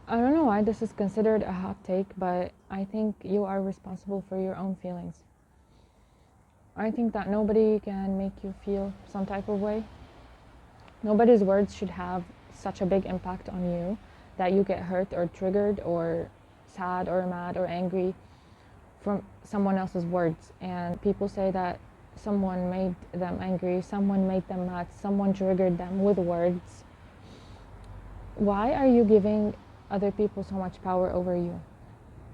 I don't know why this is considered a hot take, but I think you are responsible for your own feelings. I think that nobody can make you feel some type of way. Nobody's words should have such a big impact on you that you get hurt or triggered or sad or mad or angry from someone else's words. And people say that someone made them angry, someone made them mad, someone triggered them with words. Why are you giving other people so much power over you?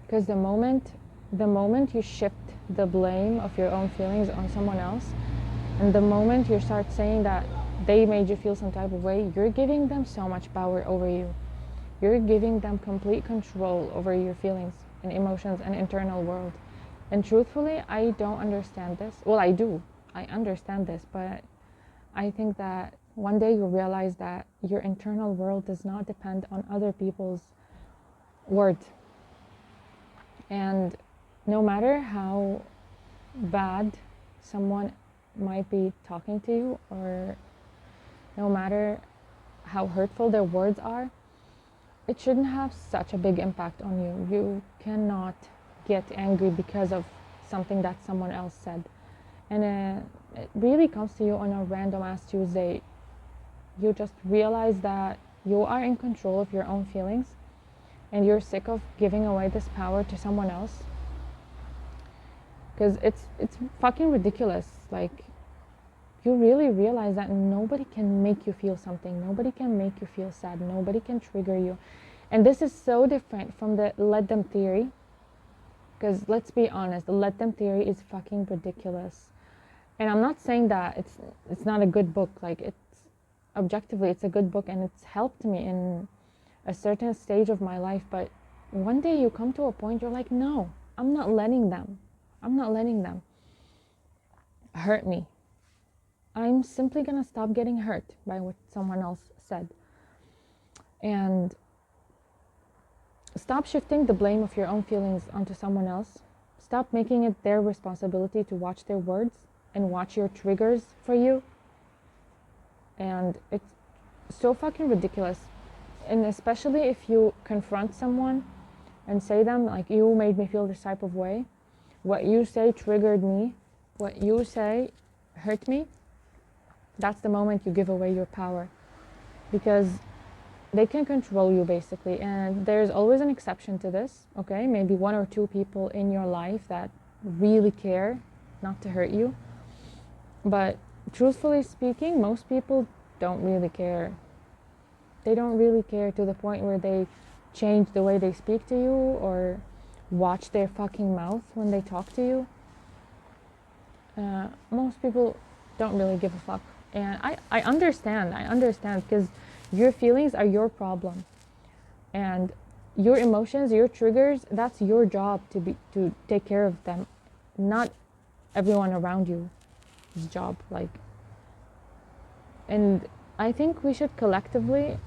Because the moment you shift the blame of your own feelings on someone else, and the moment you start saying that they made you feel some type of way, you're giving them so much power over you. You're giving them complete control over your feelings and emotions and internal world. And truthfully, I don't understand this. Well, I do. I understand this, but I think that one day you'll realize that your internal world does not depend on other people's words. And no matter how bad someone might be talking to you, or no matter how hurtful their words are, it shouldn't have such a big impact on you. You cannot get angry because of something that someone else said. And it really comes to you on a random ass Tuesday. You just realize that you are in control of your own feelings, and you're sick of giving away this power to someone else. Because it's fucking ridiculous. Like, you really realize that nobody can make you feel something. Nobody can make you feel sad. Nobody can trigger you. And this is so different from the let them theory. Because let's be honest, the let them theory is fucking ridiculous. And I'm not saying that it's not a good book. Like, it's objectively it's a good book, and it's helped me in a certain stage of my life. But one day you come to a point you're like, no, I'm not letting them hurt me. I'm simply gonna stop getting hurt by what someone else said. And stop shifting the blame of your own feelings onto someone else. Stop making it their responsibility to watch their words and watch your triggers for you. And it's so fucking ridiculous. And especially if you confront someone and say them like, you made me feel this type of way, what you say triggered me, what you say hurt me, that's the moment you give away your power. Because they can control you basically. And there's always an exception to this, okay? Maybe one or two people in your life that really care not to hurt you. But truthfully speaking, most people don't really care. They don't really care to the point where they change the way they speak to you or watch their fucking mouth when they talk to you. Most people don't really give a fuck. And I understand because your feelings are your problem. And your emotions, your triggers, that's your job to take care of them. Not everyone around you's job. And I think we should collectively,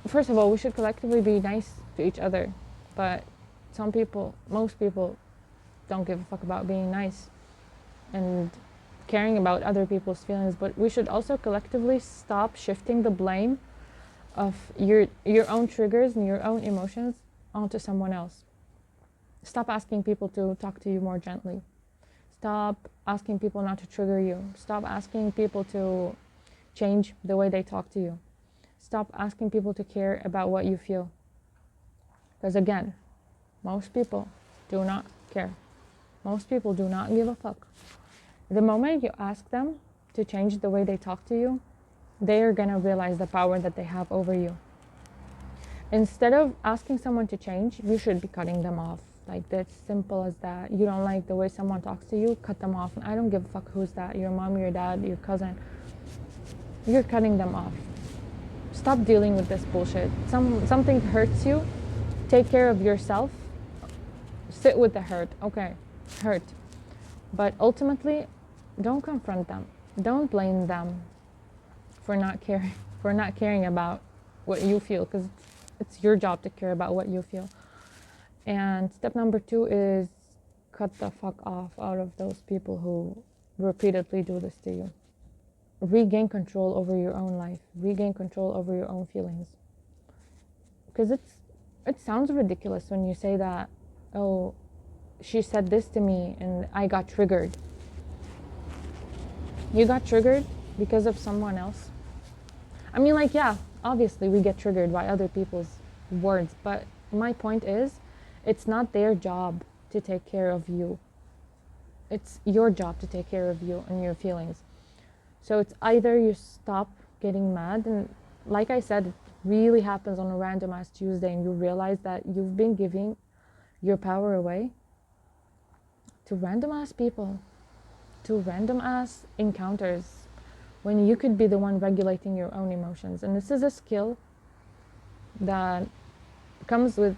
first of all, we should collectively be nice to each other. But most people don't give a fuck about being nice and caring about other people's feelings. But we should also collectively stop shifting the blame of your own triggers and your own emotions onto someone else. Stop asking people to talk to you more gently. Stop asking people not to trigger you. Stop asking people to change the way they talk to you. Stop asking people to care about what you feel. Because again, most people do not care. Most people do not give a fuck. The moment you ask them to change the way they talk to you, they are gonna realize the power that they have over you. Instead of asking someone to change, you should be cutting them off. Like, that's simple as that. You don't like the way someone talks to you, cut them off. And I don't give a fuck who's that, your mom, your dad, your cousin. You're cutting them off. Stop dealing with this bullshit. Something hurts you, take care of yourself. Sit with the hurt. Okay, hurt. But ultimately, don't confront them. Don't blame them for not caring about what you feel, because it's your job to care about what you feel. And step number 2 is cut the fuck off out of those people who repeatedly do this to you. Regain control over your own life. Regain control over your own feelings. Because it sounds ridiculous when you say that, oh, she said this to me and I got triggered. You got triggered because of someone else? I mean, like, yeah, obviously we get triggered by other people's words, but my point is, it's not their job to take care of you. It's your job to take care of you and your feelings. So it's either you stop getting mad, and like I said, it really happens on a random ass Tuesday, and you realize that you've been giving your power away to random ass people, to random ass encounters, when you could be the one regulating your own emotions. And this is a skill that comes with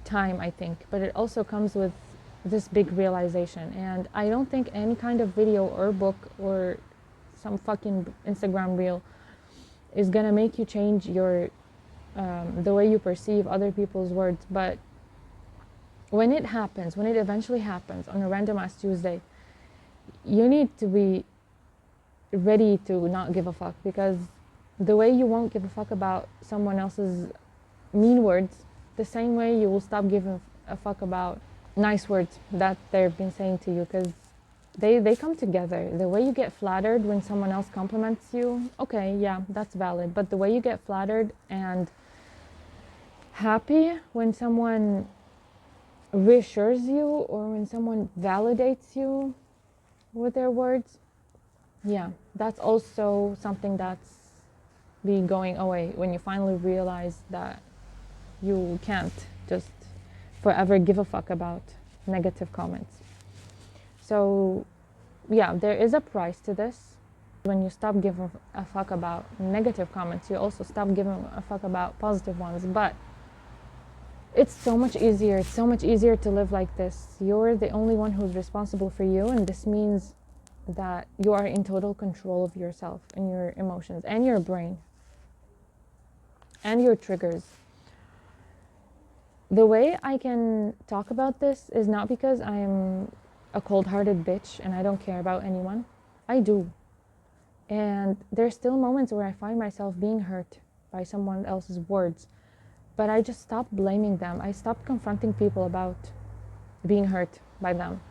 time, I think, but it also comes with this big realization. And I don't think any kind of video or book or some fucking Instagram reel is gonna make you change your the way you perceive other people's words. But when it happens, when it eventually happens on a random ass Tuesday, you need to be ready to not give a fuck, because the way you won't give a fuck about someone else's mean words, the same way you will stop giving a fuck about nice words that they've been saying to you, because they come together. The way you get flattered when someone else compliments you, okay, yeah, that's valid, but the way you get flattered and happy when someone reassures you or when someone validates you with their words, yeah, that's also something that's be going away when you finally realize that you can't just forever give a fuck about negative comments. So yeah, there is a price to this. When you stop giving a fuck about negative comments, you also stop giving a fuck about positive ones. But it's so much easier. It's so much easier to live like this. You're the only one who's responsible for you, and this means that you are in total control of yourself and your emotions and your brain and your triggers. The way I can talk about this is not because I'm a cold-hearted bitch and I don't care about anyone. I do. And there's still moments where I find myself being hurt by someone else's words, but I just stop blaming them. I stop confronting people about being hurt by them.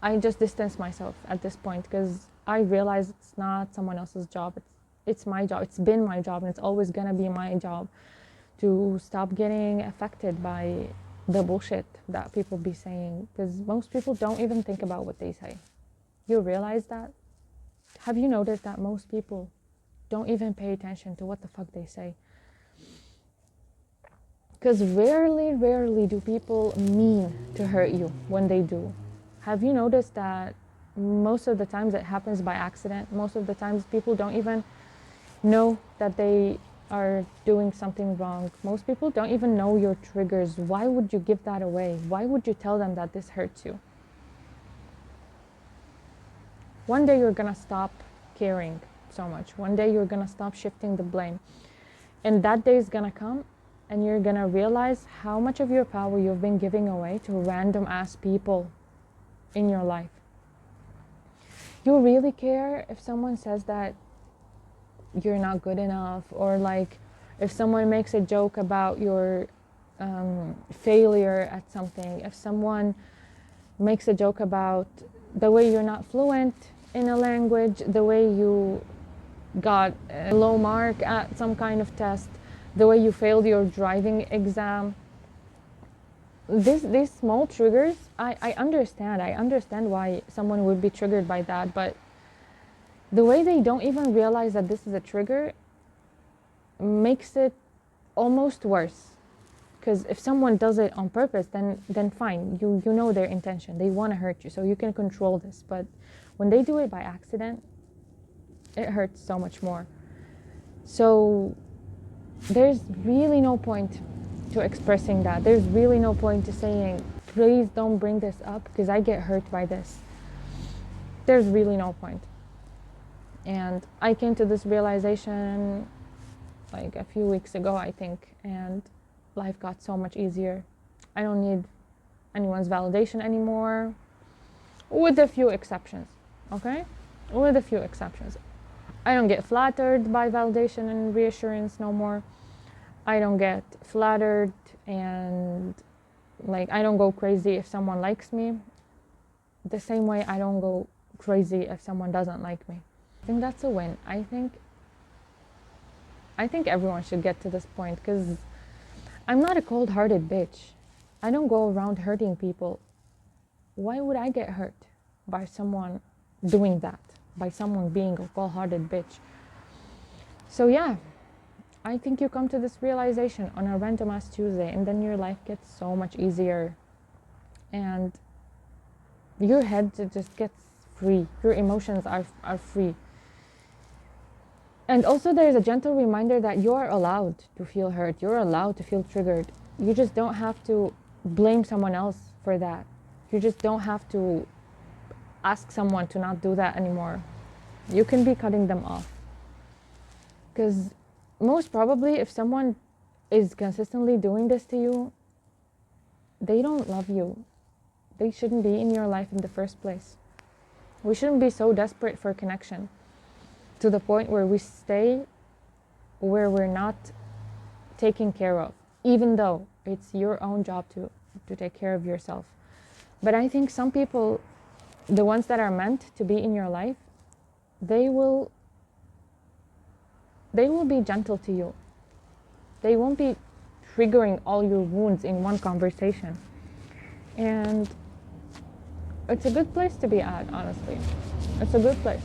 I just distance myself at this point, because I realize it's not someone else's job. It's my job. It's been my job, and it's always gonna be my job to stop getting affected by the bullshit that people be saying, because most people don't even think about what they say. You realize that? Have you noticed that most people don't even pay attention to what the fuck they say? Because rarely do people mean to hurt you when they do. Have you noticed that most of the times it happens by accident? Most of the times people don't even know that they are doing something wrong. Most people don't even know your triggers. Why would you give that away? Why would you tell them that this hurts you? One day you're gonna stop caring so much. One day you're gonna stop shifting the blame. And that day is gonna come, and you're gonna realize how much of your power you've been giving away to random ass people in your life. You really care if someone says that you're not good enough, or like if someone makes a joke about your failure at something, if someone makes a joke about the way you're not fluent in a language, the way you got a low mark at some kind of test, the way you failed your driving exam. These small triggers, I understand why someone would be triggered by that, but the way they don't even realize that this is a trigger makes it almost worse. Because if someone does it on purpose, then fine, you know their intention, they want to hurt you, so you can control this. But when they do it by accident, it hurts so much more. So there's really no point to expressing that. There's really no point to saying, please don't bring this up because I get hurt by this. There's really no point. And I came to this realization like a few weeks ago, I think, and life got so much easier. I don't need anyone's validation anymore, with a few exceptions, okay? With a few exceptions. I don't get flattered by validation and reassurance no more. I don't get flattered, and like I don't go crazy if someone likes me. The same way I don't go crazy if someone doesn't like me. I think that's a win. I think everyone should get to this point, because I'm not a cold-hearted bitch. I don't go around hurting people. Why would I get hurt by someone doing that? By someone being a cold-hearted bitch? So yeah, I think you come to this realization on a random ass Tuesday, and then your life gets so much easier, and your head just gets free. Your emotions are free. And also there's a gentle reminder that you're allowed to feel hurt. You're allowed to feel triggered. You just don't have to blame someone else for that. You just don't have to ask someone to not do that anymore. You can be cutting them off. Because most probably if someone is consistently doing this to you, they don't love you. They shouldn't be in your life in the first place. We shouldn't be so desperate for connection to the point where we stay where we're not taken care of, even though it's your own job to take care of yourself. But I think some people, the ones that are meant to be in your life, they will be gentle to you. They won't be triggering all your wounds in one conversation. And it's a good place to be at, honestly. It's a good place.